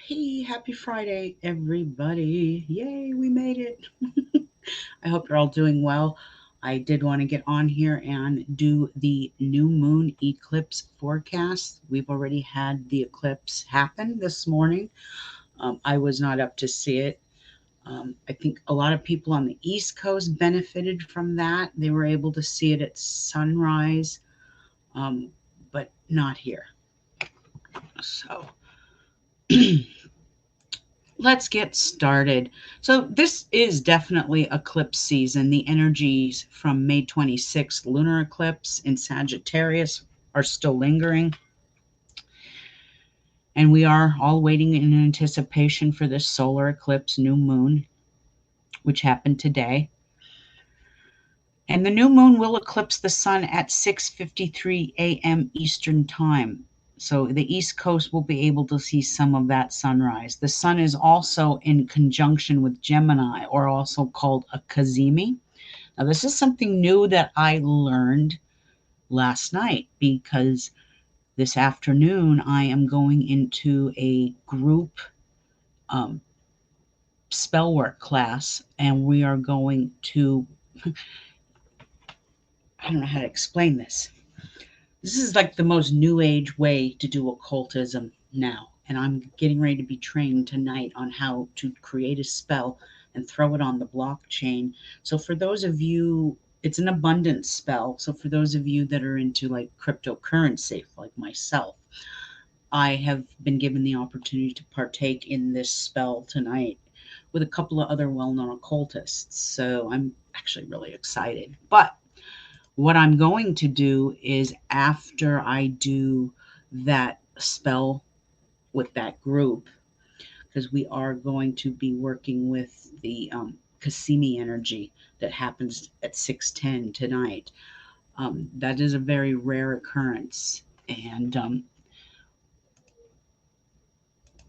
Hey, happy Friday, everybody. Yay, we made it. I hope you're all doing well. I did want to get on here and do the new moon eclipse forecast. We've already had the eclipse happen this morning. I was not up to see it. I think a lot of people on the East Coast benefited from that. They were able to see it at sunrise, but not here. So let's get started. So this is definitely eclipse season. The energies from May 26th lunar eclipse in Sagittarius are still lingering. And we are all waiting in anticipation for this solar eclipse new moon, which happened today. And the new moon will eclipse the sun at 6:53 a.m. Eastern Time. So the East Coast will be able to see some of that sunrise. The sun is also in conjunction with Gemini, or also called a cazimi. Now, this is something new that I learned last night because this afternoon I am going into a group um, spell work class, and we are going to, I don't know how to explain this. This is like the most new age way to do occultism now. And I'm getting ready to be trained tonight on how to create a spell and throw it on the blockchain. So for those of you, it's an abundance spell. So for those of you that are into like cryptocurrency, like myself, I have been given the opportunity to partake in this spell tonight with a couple of other well-known occultists. So I'm actually really excited. But what I'm going to do is after I do that spell with that group, because we are going to be working with the Cassini energy that happens at 6:10 tonight. That is a very rare occurrence, and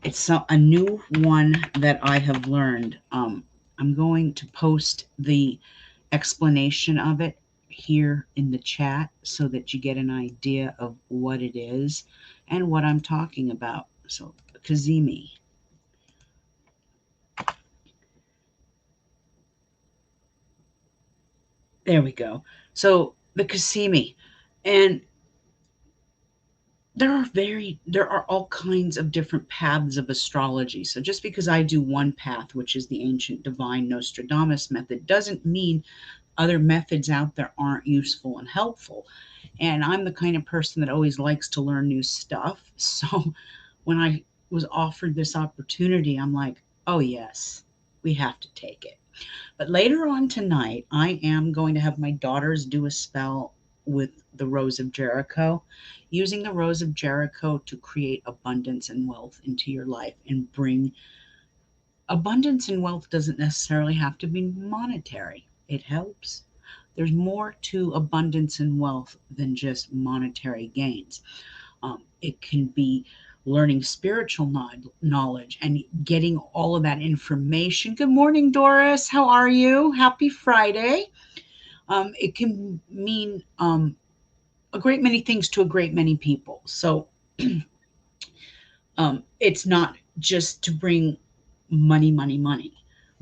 it's a new one that I have learned. I'm going to post the explanation of it here in the chat so that you get an idea of what it is and what I'm talking about. So, Kazemi. There we go. So, the Kasimi. And there are all kinds of different paths of astrology. So just because I do one path, which is the ancient divine Nostradamus method, doesn't mean other methods out there aren't useful and helpful. And I'm the kind of person that always likes to learn new stuff. So when I was offered this opportunity, I'm like, oh, yes, we have to take it. But later on tonight, I am going to have my daughters do a spell with the Rose of Jericho, using the Rose of Jericho to create abundance and wealth into your life and bring abundance and wealth doesn't necessarily have to be monetary. It helps. There's more to abundance and wealth than just monetary gains. It can be learning spiritual knowledge and getting all of that information. Good morning, Doris. How are you? Happy Friday. It can mean a great many things to a great many people. So it's not just to bring money, money, money.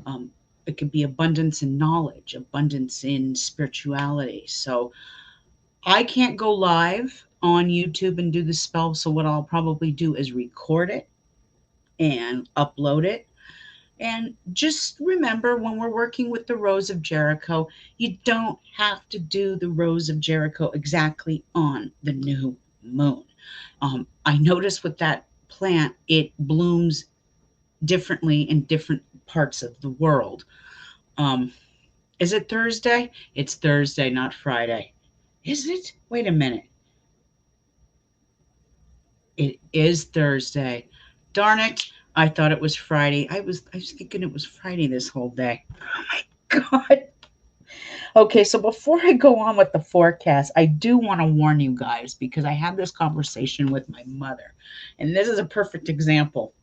Um, it could be abundance in knowledge, abundance in spirituality. So I can't go live on YouTube and do the spell. So what I'll probably do is record it and upload it. And just remember when we're working with the Rose of Jericho, you don't have to do the Rose of Jericho exactly on the new moon. I noticed with that plant, it blooms differently in different parts of the world. Um, is it Thursday? It's Thursday, not Friday. Is it? Wait a minute. It is Thursday. Darn it. I thought it was Friday. I was thinking it was Friday this whole day. Oh my god. Okay, so before I go on with the forecast, I do want to warn you guys because I had this conversation with my mother, and this is a perfect example.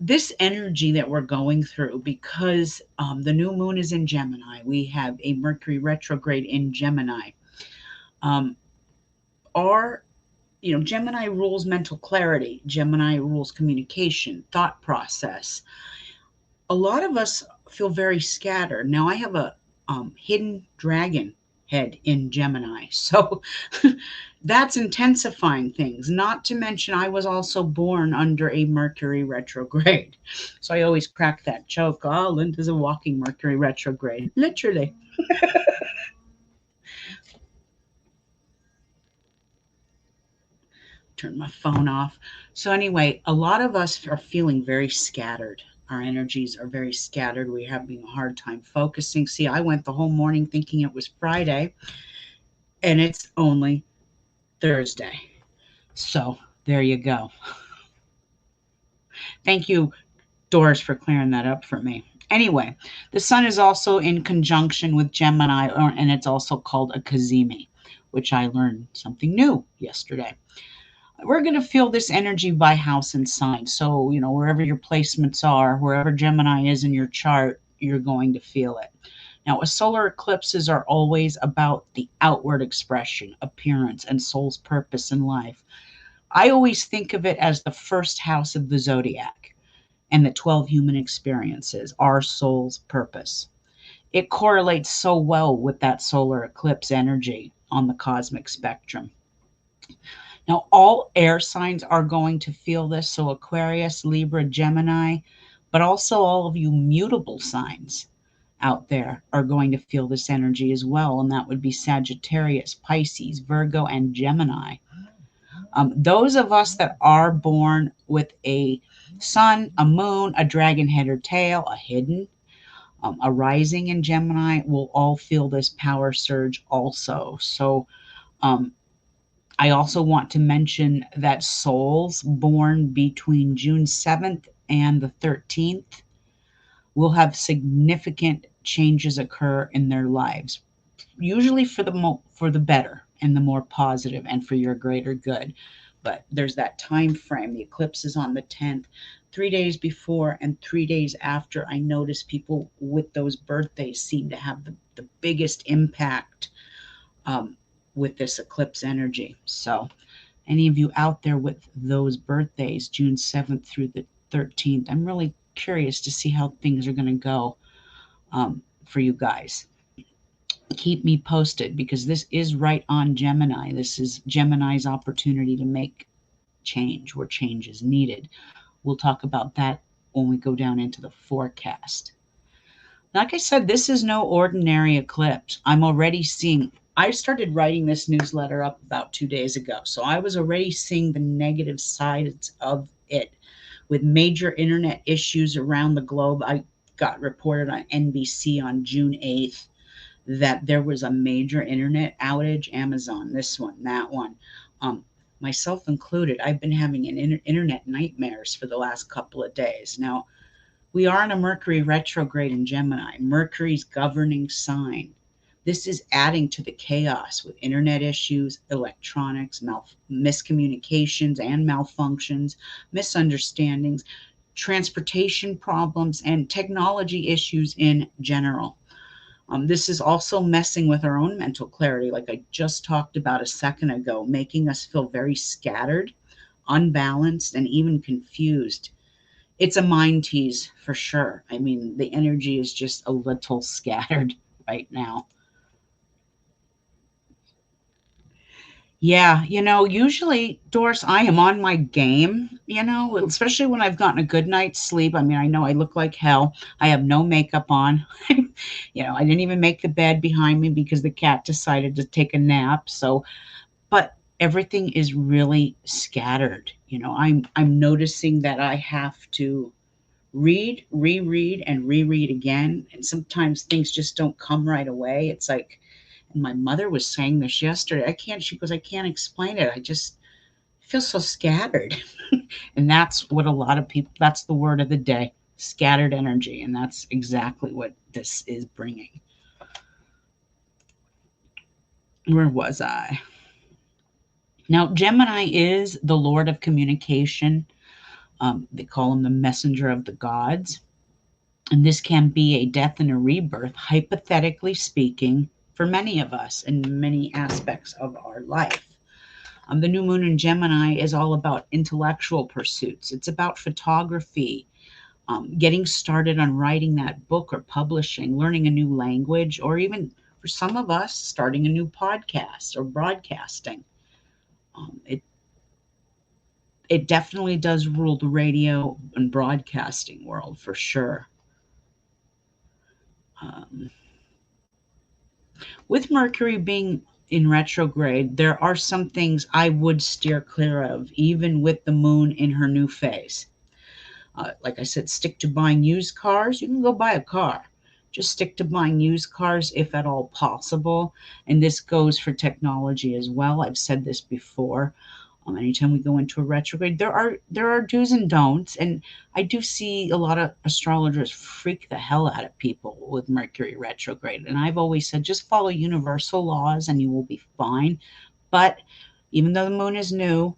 This energy that we're going through, because the new moon is in Gemini, we have a Mercury retrograde in Gemini. Um, our Gemini rules mental clarity. Gemini rules communication, thought process. A lot of us feel very scattered. Now, I have a hidden dragon head in Gemini, so that's intensifying things. Not to mention, I was also born under a Mercury retrograde. So I always crack that joke. Oh, Linda's a walking Mercury retrograde. Literally. Turn my phone off. So, anyway, a lot of us are feeling very scattered. Our energies are very scattered. We're having a hard time focusing. See, I went the whole morning thinking it was Friday, and it's only Thursday. So, there you go. Thank you, Doris, for clearing that up for me. Anyway, the sun is also in conjunction with Gemini, and it's also called a Kazemi, which I learned something new yesterday. We're going to feel this energy by house and sign. So, wherever your placements are, wherever Gemini is in your chart, you're going to feel it. Now, solar eclipses are always about the outward expression, appearance, and soul's purpose in life. I always think of it as the first house of the zodiac and the 12 human experiences, our soul's purpose. It correlates so well with that solar eclipse energy on the cosmic spectrum. Now, all air signs are going to feel this. So, Aquarius, Libra, Gemini, but also all of you mutable signs out there are going to feel this energy as well. And that would be Sagittarius, Pisces, Virgo, and Gemini. Those of us that are born with a sun, a moon, a dragon head or tail, a hidden, a rising in Gemini will all feel this power surge also. So, I also want to mention that souls born between June 7th and the 13th will have significant changes occur in their lives, usually for the better and the more positive and for your greater good. But there's that time frame. The eclipse is on the 10th. 3 days before and 3 days after, I notice people with those birthdays seem to have the biggest impact um, with this eclipse energy. So, any of you out there with those birthdays, June 7th through the 13th, I'm really curious to see how things are going to go for you guys. Keep me posted because this is right on Gemini. This is Gemini's opportunity to make change where change is needed. We'll talk about that when we go down into the forecast. Like I said, this is no ordinary eclipse. I'm already seeing, I started writing this newsletter up about 2 days ago. So I was already seeing the negative sides of it with major internet issues around the globe. I got reported on NBC on June 8th that there was a major internet outage, Amazon, this one, that one. Myself included, I've been having internet nightmares for the last couple of days. Now, we are in a Mercury retrograde in Gemini, Mercury's governing sign. This is adding to the chaos with internet issues, electronics, miscommunications and malfunctions, misunderstandings, transportation problems, and technology issues in general. This is also messing with our own mental clarity, like I just talked about a second ago, making us feel very scattered, unbalanced, and even confused. It's a mind tease for sure. I mean, the energy is just a little scattered right now. Yeah, usually, Doris, I am on my game, especially when I've gotten a good night's sleep. I mean, I know I look like hell. I have no makeup on. I didn't even make the bed behind me because the cat decided to take a nap. So, but everything is really scattered. I'm noticing that I have to read, reread, and reread again. And sometimes things just don't come right away. It's like, and my mother was saying this yesterday. She goes, I can't explain it. I just feel so scattered. And that's what a lot of people, that's the word of the day, scattered energy. And that's exactly what this is bringing. Where was I? Now, Gemini is the Lord of communication. They call him the messenger of the gods. And this can be a death and a rebirth, hypothetically speaking, for many of us in many aspects of our life. The new moon in Gemini is all about intellectual pursuits. It's about photography, getting started on writing that book or publishing, learning a new language, or even for some of us, starting a new podcast or broadcasting. It definitely does rule the radio and broadcasting world for sure. Um, with Mercury being in retrograde, there are some things I would steer clear of, even with the moon in her new phase. Like I said, stick to buying used cars. You can go buy a car. Just stick to buying used cars if at all possible. And this goes for technology as well. I've said this before. Anytime we go into a retrograde, there are do's and don'ts, and I do see a lot of astrologers freak the hell out of people with Mercury retrograde. And I've always said just follow universal laws and you will be fine. But even though the moon is new,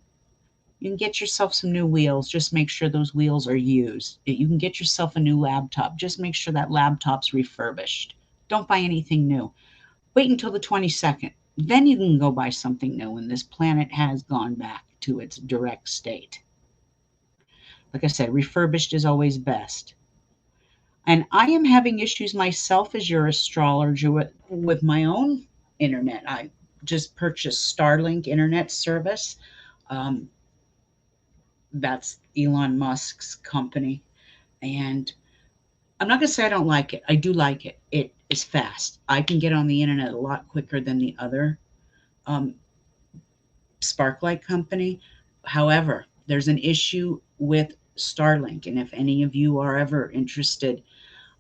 you can get yourself some new wheels. Just make sure those wheels are used. You can get yourself a new laptop. Just make sure that laptop's refurbished. Don't buy anything new. Wait until the 22nd. Then you can go buy something new when this planet has gone back to its direct state. Like I said, refurbished is always best. And I am having issues myself as your astrologer with my own internet. I just purchased Starlink internet service. Um, that's Elon Musk's company. And I'm not going to say I don't like it. I do like it. It is fast. I can get on the internet a lot quicker than the other um, Sparklight company. However, there's an issue with Starlink. And if any of you are ever interested,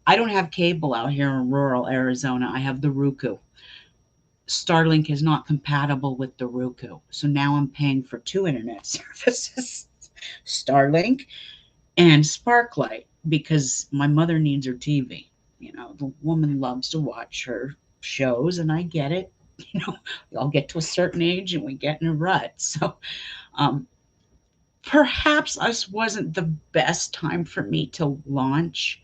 I don't have cable out here in rural Arizona. I have the Roku. Starlink is not compatible with the Roku. So now I'm paying for two internet services, Starlink and Sparklight, because my mother needs her TV. You know, the woman loves to watch her shows, and I get it. You know, we all get to a certain age and we get in a rut. So um, perhaps this wasn't the best time for me to launch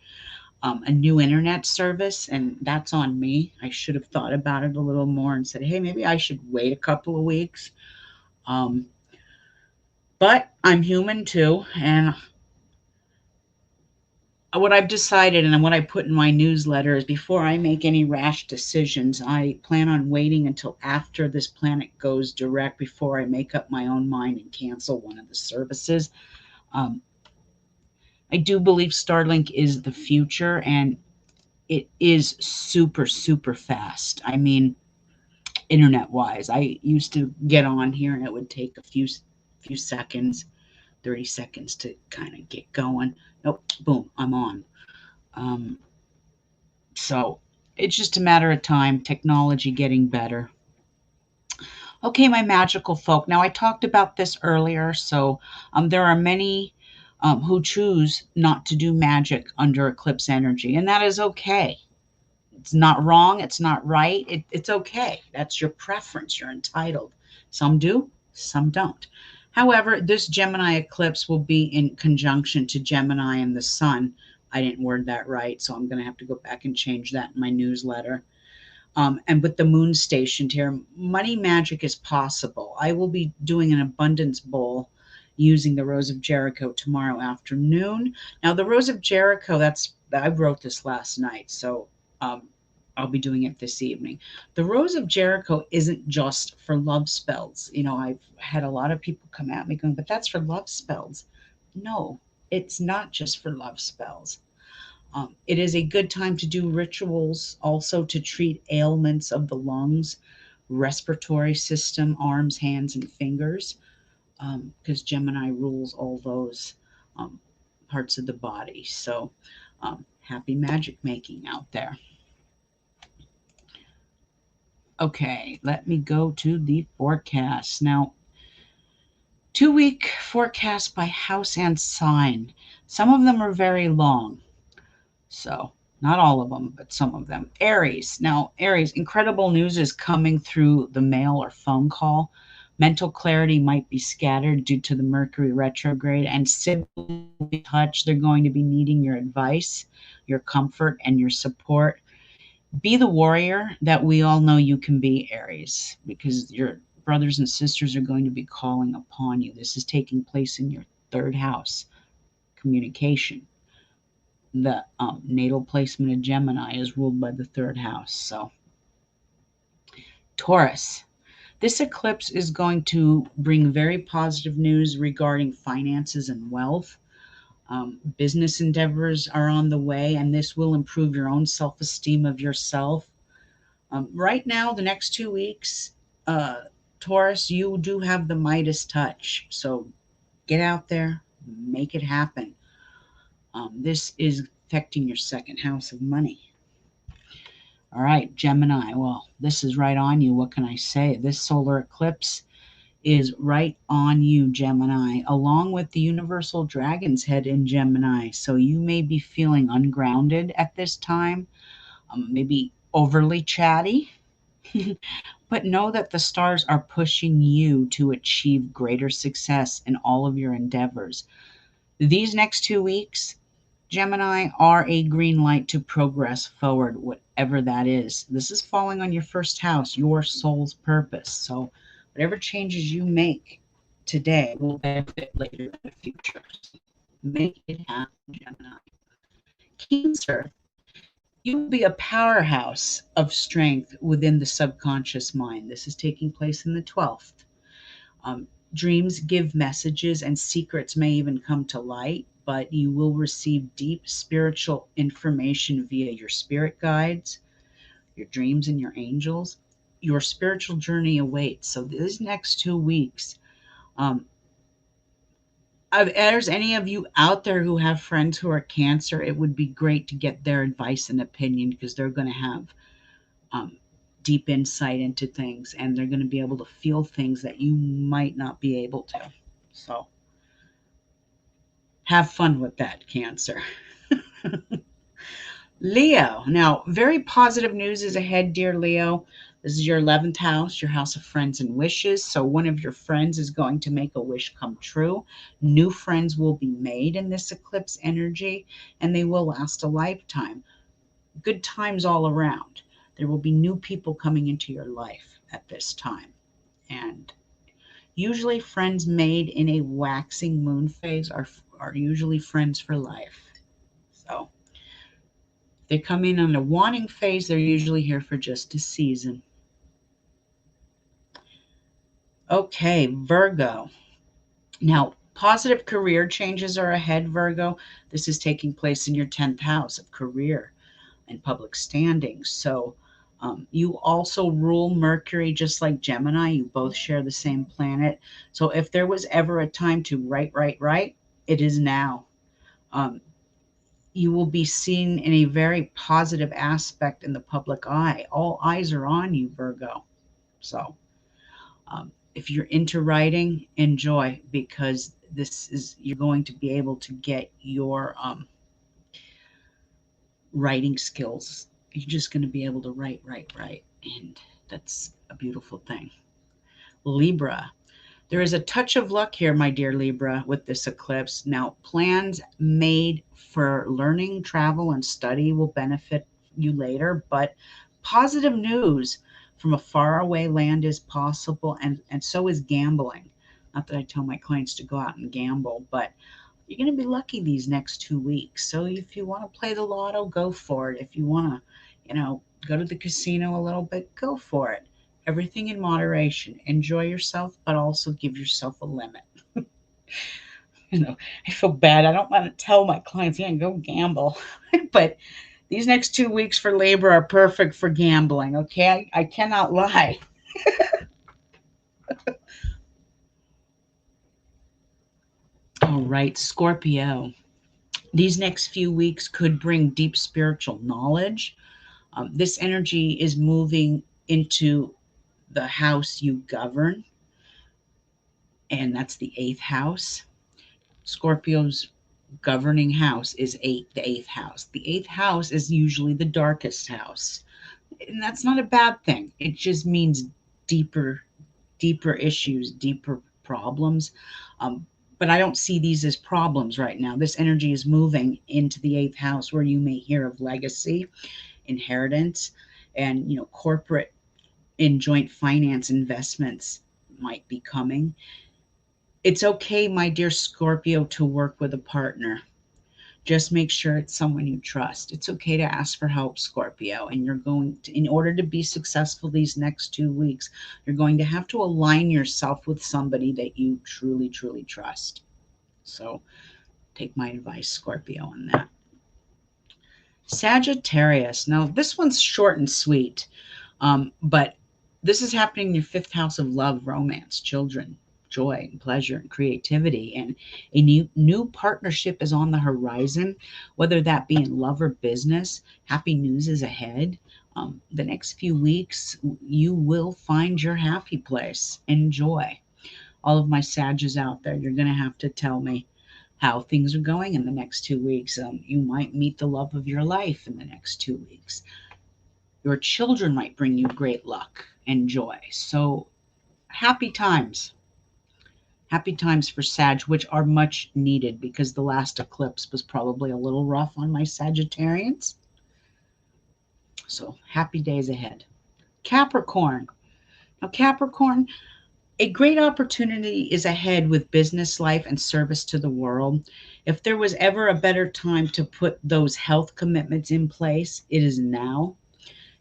a new internet service, and that's on me. I should have thought about it a little more and said, hey, maybe I should wait a couple of weeks. Um, but I'm human too, and what I've decided and what I put in my newsletter is before I make any rash decisions, I plan on waiting until after this planet goes direct before I make up my own mind and cancel one of the services. Um, I do believe Starlink is the future, and it is super, super fast. I mean, internet wise, I used to get on here and it would take a few seconds, 30 seconds to kind of get going. Nope, boom, I'm on. Um, So it's just a matter of time, technology getting better. Okay, my magical folk. Now, I talked about this earlier. So there are many who choose not to do magic under eclipse energy, and that is okay. It's not wrong. It's not right. It's okay. That's your preference. You're entitled. Some do, some don't. However, this Gemini eclipse will be in conjunction to Gemini and the sun. I didn't word that right, so I'm going to have to go back and change that in my newsletter. And with the moon stationed here, money magic is possible. I will be doing an abundance bowl using the Rose of Jericho tomorrow afternoon. Now, the Rose of Jericho, I wrote this last night, so um, I'll be doing it this evening. The Rose of Jericho isn't just for love spells. You know, I've had a lot of people come at me going, but that's for love spells. No, it's not just for love spells. It is a good time to do rituals also to treat ailments of the lungs, respiratory system, arms, hands, and fingers, because Gemini rules all those um, parts of the body. So happy magic making out there. Okay, let me go to the forecast. Now, 2-week forecast by house and sign. Some of them are very long. So, not all of them, but some of them. Aries. Now, Aries, incredible news is coming through the mail or phone call. Mental clarity might be scattered due to the Mercury retrograde, and siblings will be touched. They're going to be needing your advice, your comfort, and your support. Be the warrior that we all know you can be, Aries, because you're brothers and sisters are going to be calling upon you. This is taking place in your third house, communication. The natal placement of Gemini is ruled by the third house. So, Taurus. This eclipse is going to bring very positive news regarding finances and wealth. Business endeavors are on the way, and this will improve your own self esteem of yourself. Right now, the next 2 weeks, uh, Taurus, you do have the Midas touch. So get out there, make it happen. This is affecting your second house of money. All right, Gemini. Well, this is right on you. What can I say? This solar eclipse is right on you, Gemini, along with the universal dragon's head in Gemini. So you may be feeling ungrounded at this time, maybe overly chatty, but know that the stars are pushing you to achieve greater success in all of your endeavors. These next 2 weeks, Gemini, are a green light to progress forward, whatever that is. This is falling on your first house, your soul's purpose. So, whatever changes you make today will benefit later in the future. Make it happen, Gemini. Cancer, you will be a powerhouse of strength within the subconscious mind. This is taking place in the 12th. Um, Dreams give messages, and secrets may even come to light, but you will receive deep spiritual information via your spirit guides, your dreams, and your angels. Your spiritual journey awaits. So, these next 2 weeks, um, if there's any of you out there who have friends who are Cancer, it would be great to get their advice and opinion because they're going to have um, deep insight into things, and they're going to be able to feel things that you might not be able to. So, have fun with that, Cancer. Leo. Now, very positive news is ahead, dear Leo. This is your 11th house, your house of friends and wishes. So, one of your friends is going to make a wish come true. New friends will be made in this eclipse energy, and they will last a lifetime. Good times all around. There will be new people coming into your life at this time. And usually, friends made in a waxing moon phase are usually friends for life. So, they come in on a wanting phase, they're usually here for just a season. Okay, Virgo. Now, positive career changes are ahead, Virgo. This is taking place in your 10th house of career and public standing. So, you also rule Mercury just like Gemini. You both share the same planet. So, if there was ever a time to write, it is now. Um, you will be seen in a very positive aspect in the public eye. All eyes are on you, Virgo. So, if you're into writing, enjoy, because this is you're going to be able to get your writing skills. You're just going to be able to write, and that's a beautiful thing. Libra. There is a touch of luck here, my dear Libra, with this eclipse. Now, plans made for learning, travel, and study will benefit you later, but positive news from a faraway land is possible, and so is gambling. Not that I tell my clients to go out and gamble, but you're going to be lucky these next 2 weeks. So if you want to play the lotto, go for it. If you want to, go to the casino a little bit, go for it. Everything in moderation. Enjoy yourself, but also give yourself a limit. I feel bad. I don't want to tell my clients, yeah, go gamble. But these next 2 weeks for labor are perfect for gambling. Okay. I cannot lie. All right, Scorpio. These next few weeks could bring deep spiritual knowledge. This energy is moving into the house you govern, and that's the eighth house. Scorpio's governing house is the eighth house. The eighth house is usually the darkest house. And that's not a bad thing. It just means deeper, deeper issues, deeper problems. Um, but I don't see these as problems right now. This energy is moving into the eighth house where you may hear of legacy, inheritance, and corporate in joint finance investments. might be coming. It's okay, my dear Scorpio, to work with a partner. Just make sure it's someone you trust. It's okay to ask for help, Scorpio. And you're going to, in order to be successful these next 2 weeks, you're going to have to align yourself with somebody that you truly, truly trust. So take my advice, Scorpio, on that. Sagittarius. Now, this one's short and sweet, but this is happening in your fifth house of love, romance, children, joy, and pleasure, and creativity. And a new partnership is on the horizon, whether that be in love or business. Happy news is ahead. The next few weeks, you will find your happy place. Enjoy. All of my Sages out there, you're going to have to tell me how things are going in the next 2 weeks. You might meet the love of your life in the next 2 weeks. Your children might bring you great luck and joy. So happy times. Happy times for Sag, which are much needed because the last eclipse was probably a little rough on my Sagittarians. So happy days ahead. Capricorn. Now, Capricorn, a great opportunity is ahead with business life and service to the world. If there was ever a better time to put those health commitments in place, it is now.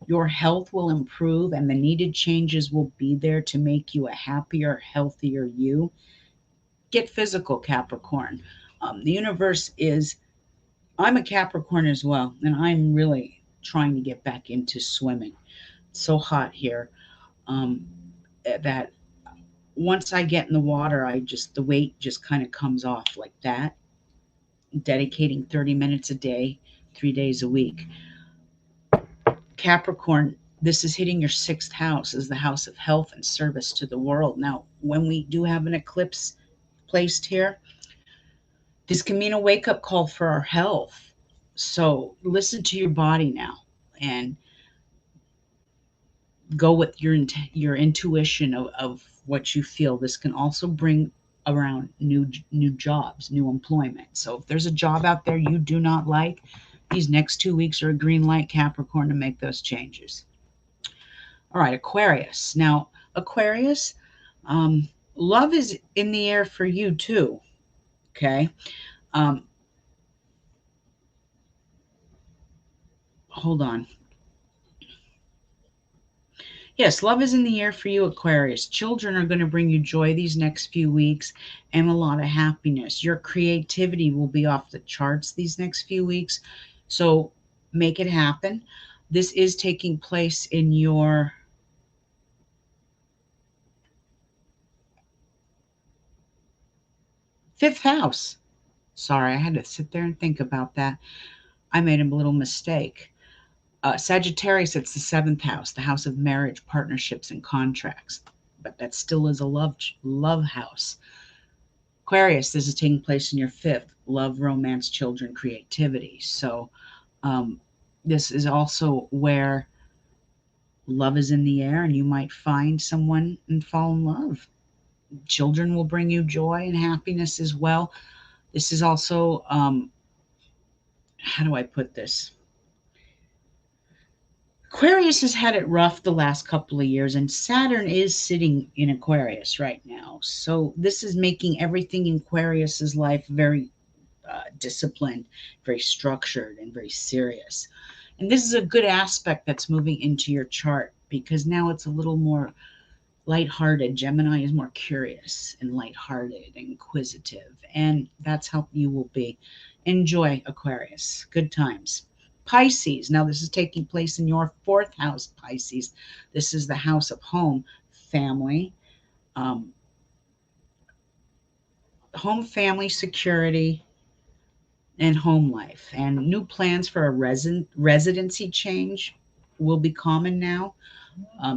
Your health will improve and the needed changes will be there to make you a happier, healthier you. Get physical, Capricorn. The universe is, I'm a Capricorn as well, and I'm really trying to get back into swimming. It's so hot here that once I get in the water, the weight just kind of comes off like that. Dedicating 30 minutes a day, 3 days a week. Capricorn, this is hitting your sixth house, is the house of health and service to the world. Now, when we do have an eclipse placed here, this can mean a wake up call for our health. So listen to your body now and go with your intuition of what you feel. This can also bring around new jobs, new employment. So if there's a job out there you do not like, these next 2 weeks are a green light, Capricorn, to make those changes. All right, Aquarius. Now, Aquarius, love is in the air for you too. Okay. Um, hold on. Yes, love is in the air for you, Aquarius. Children are going to bring you joy these next few weeks and a lot of happiness. Your creativity will be off the charts these next few weeks. So make it happen. This is taking place in your fifth house. Sorry, I had to sit there and think about that. I made a little mistake. Sagittarius, it's the seventh house, the house of marriage, partnerships, and contracts. But that still is a love house. Aquarius, this is taking place in your fifth, love, romance, children, creativity. So this is also where love is in the air and you might find someone and fall in love. Children will bring you joy and happiness as well. This is also, how do I put this? Aquarius has had it rough the last couple of years, and Saturn is sitting in Aquarius right now. So this is making everything in Aquarius's life very disciplined, very structured, and very serious. And this is a good aspect that's moving into your chart because now it's a little more lighthearted. Gemini is more curious and lighthearted and inquisitive, and that's how you will be. Enjoy, Aquarius. Good times. Pisces. Now, this is taking place in your fourth house, Pisces. This is the house of home, family, um, family, security, and home life. And new plans for a residency change will be common now.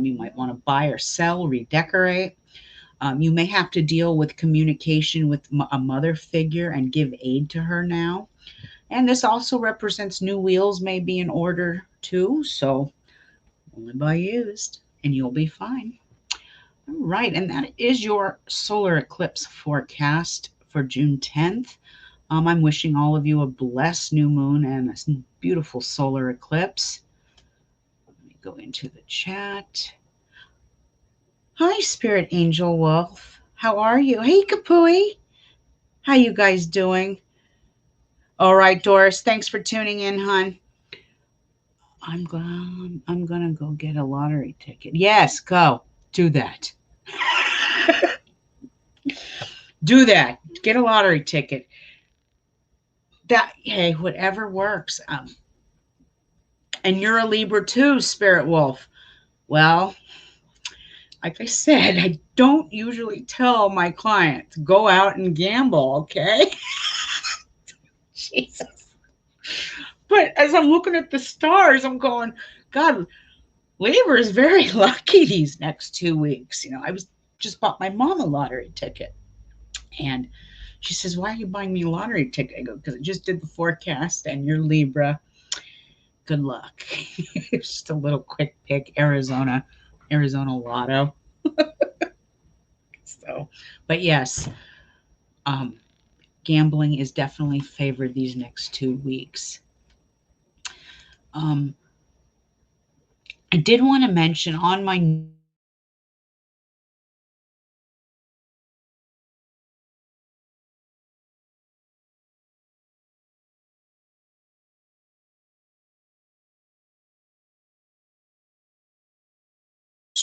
You might want to buy or sell, redecorate. You may have to deal with communication with a mother figure and give aid to her now. And this also represents new wheels may be in order too. So only buy used and you'll be fine. All right. And that is your solar eclipse forecast for June 10th. I'm wishing all of you a blessed new moon and a beautiful solar eclipse. Let me go into the chat. Hi, Spirit Angel Wolf. How are you? Hey, Kapui. How you guys doing? All right, Doris. Thanks for tuning in, hon. I'm gonna go get a lottery ticket. Yes, go do that. Do that. Get a lottery ticket. That hey, whatever works. And you're a Libra too, Spirit Wolf. Well, like I said, I don't usually tell my clients go out and gamble. Okay. Jesus. But as I'm looking at the stars, I'm going, God, Libra is very lucky these next 2 weeks. I was just bought my mom a lottery ticket. And she says, Why are you buying me a lottery ticket? I go, Because I just did the forecast and you're Libra. Good luck. It's just a little quick pick, Arizona Lotto. So, but yes, um, gambling is definitely favored these next 2 weeks. Um, I did want to mention on my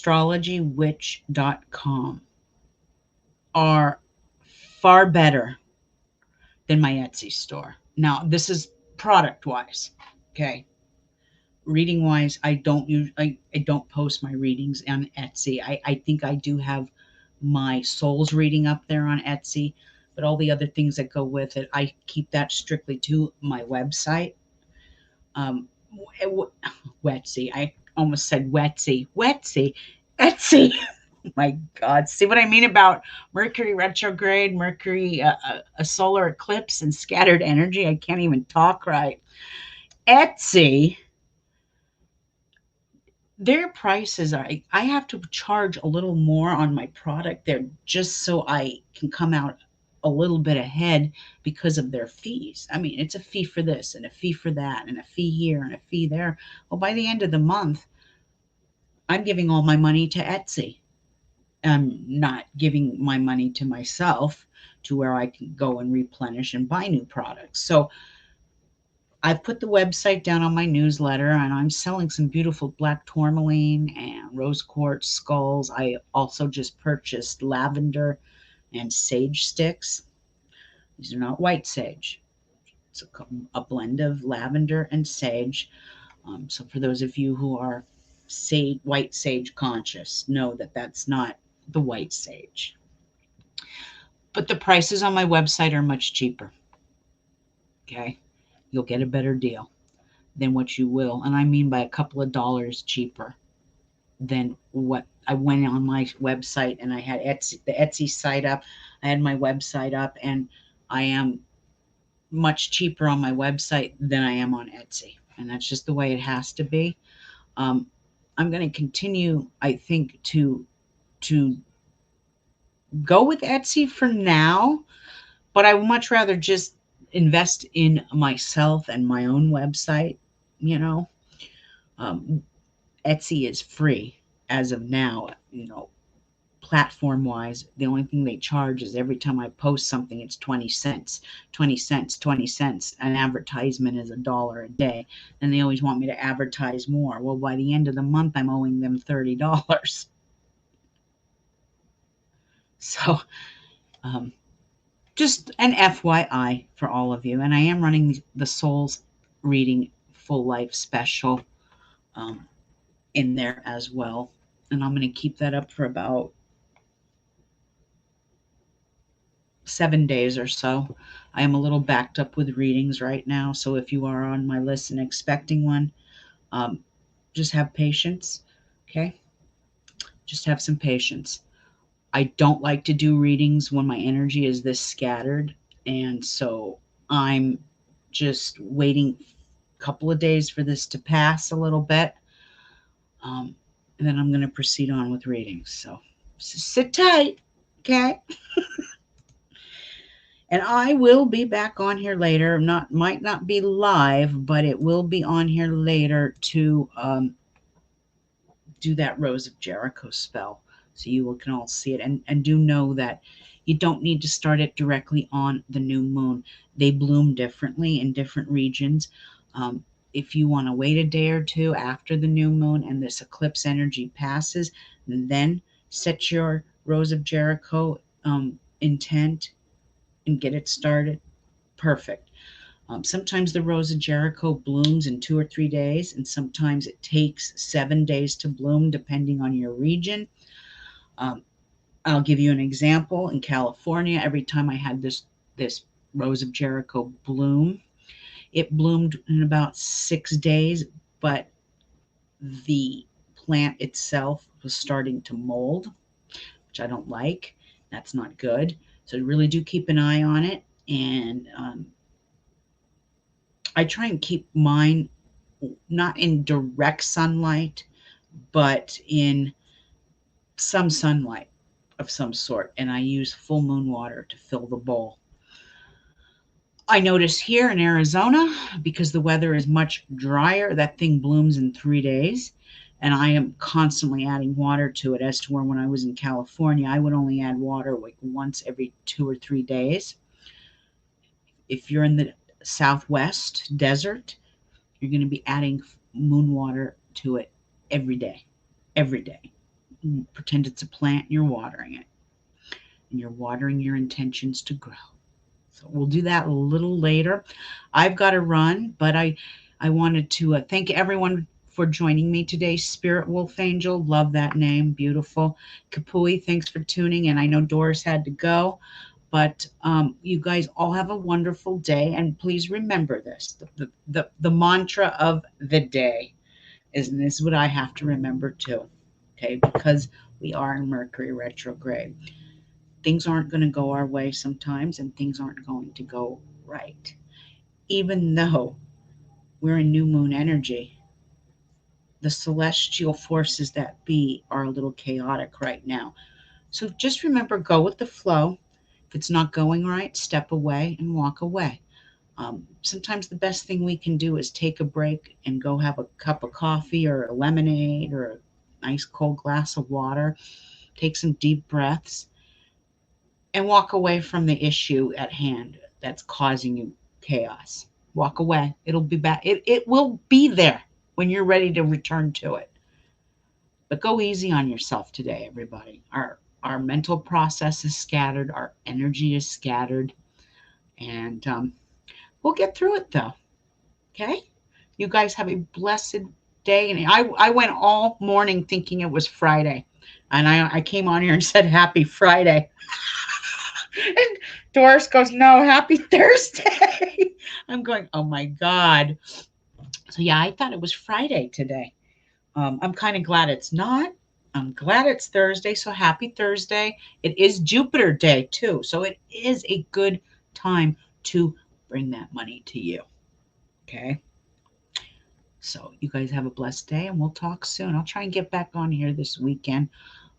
astrologywitch.com are far better than my Etsy store. Now, this is product wise. Okay. Reading wise, I don't post my readings on Etsy. I think I do have my soul's reading up there on Etsy, but all the other things that go with it, I keep that strictly to my website. Um, Wetsy. I almost said Wetsy. Wetsy. Etsy. My God. See what I mean about Mercury retrograde, Mercury, a solar eclipse, and scattered energy? I can't even talk right. Etsy, their prices are, I have to charge a little more on my product there just so I can come out a little bit ahead because of their fees. I mean, it's a fee for this and a fee for that and a fee here and a fee there. Well, by the end of the month, I'm giving all my money to Etsy. I'm not giving my money to myself to where I can go and replenish and buy new products. So I've put the website down on my newsletter and I'm selling some beautiful black tourmaline and rose quartz skulls. I also just purchased lavender and sage sticks. These are not white sage. It's a blend of lavender and sage. So for those of you who are white sage conscious, know that that's not the white sage. But the prices on my website are much cheaper. Okay. You'll get a better deal than what you will. And I mean by a couple of dollars cheaper than what I went on my website and I had the Etsy site up. I had my website up and I am much cheaper on my website than I am on Etsy. And that's just the way it has to be. Um, I'm going to continue, I think, to go with Etsy for now, but I would much rather just invest in myself and my own website. You know, um, Etsy is free as of now. Platform wise, the only thing they charge is every time I post something, it's 20 cents, 20 cents, 20 cents. An advertisement is $1 a day. And they always want me to advertise more. Well, by the end of the month, I'm owing them $30. So, um, just an FYI for all of you. And I am running the Souls Reading Full Life special um, in there as well. And I'm going to keep that up for about 7 days or so. I am a little backed up with readings right now. So if you are on my list and expecting one, um, just have patience. Okay. Just have some patience. I don't like to do readings when my energy is this scattered. And so I'm just waiting a couple of days for this to pass a little bit. And then I'm going to proceed on with readings. So sit tight. Okay. And I will be back on here later. Might not be live, but it will be on here later to do that Rose of Jericho spell so you can all see it. And do know that you don't need to start it directly on the new moon. They bloom differently in different regions. Um, if you want to wait a day or two after the new moon and this eclipse energy passes, then set your Rose of Jericho intent and get it started. Perfect. Sometimes the Rose of Jericho blooms in 2 or 3 days, and sometimes it takes 7 days to bloom, depending on your region. Um, I'll give you an example. In California, every time I had this Rose of Jericho bloom, it bloomed in about 6 days, but the plant itself was starting to mold, which I don't like. That's not good. So really do keep an eye on it. And I try and keep mine not in direct sunlight, but in some sunlight of some sort. And I use full moon water to fill the bowl. I notice here in Arizona, because the weather is much drier, that thing blooms in 3 days. And I am constantly adding water to it, as to where when I was in California, I would only add water like once every 2 or 3 days. If you're in the Southwest desert, you're going to be adding moon water to it every day. Every day. Pretend it's a plant and you're watering it. And you're watering your intentions to grow. So we'll do that a little later. I've got to run, but I wanted to thank everyone for joining me today. Spirit Wolf Angel, love that name, beautiful. Kapui, thanks for tuning in. I know Doris had to go, but you guys all have a wonderful day, and please remember this: the mantra of the day is, and this is what I have to remember too, okay? Because we are in Mercury retrograde. Things aren't going to go our way sometimes, and things aren't going to go right. Even though we're in new moon energy, the celestial forces that be are a little chaotic right now. So just remember, go with the flow. If it's not going right, step away and walk away. Sometimes the best thing we can do is take a break and go have a cup of coffee or a lemonade or a nice cold glass of water. Take some deep breaths and walk away from the issue at hand that's causing you chaos. Walk away. It'll be back. It will be there when you're ready to return to it. But go easy on yourself today, everybody. Our mental process is scattered. Our energy is scattered. And we'll get through it, though. Okay? You guys have a blessed day. And I went all morning thinking it was Friday. And I came on here and said, Happy Friday. And Doris goes, No, happy Thursday. I'm going, Oh my God. So, yeah, I thought it was Friday today. I'm kind of glad it's not. I'm glad it's Thursday. So, happy Thursday. It is Jupiter Day, too. So, it is a good time to bring that money to you. Okay. So, you guys have a blessed day, and we'll talk soon. I'll try and get back on here this weekend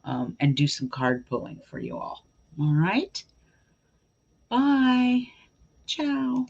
and do some card pulling for you all. All right. Bye. Ciao.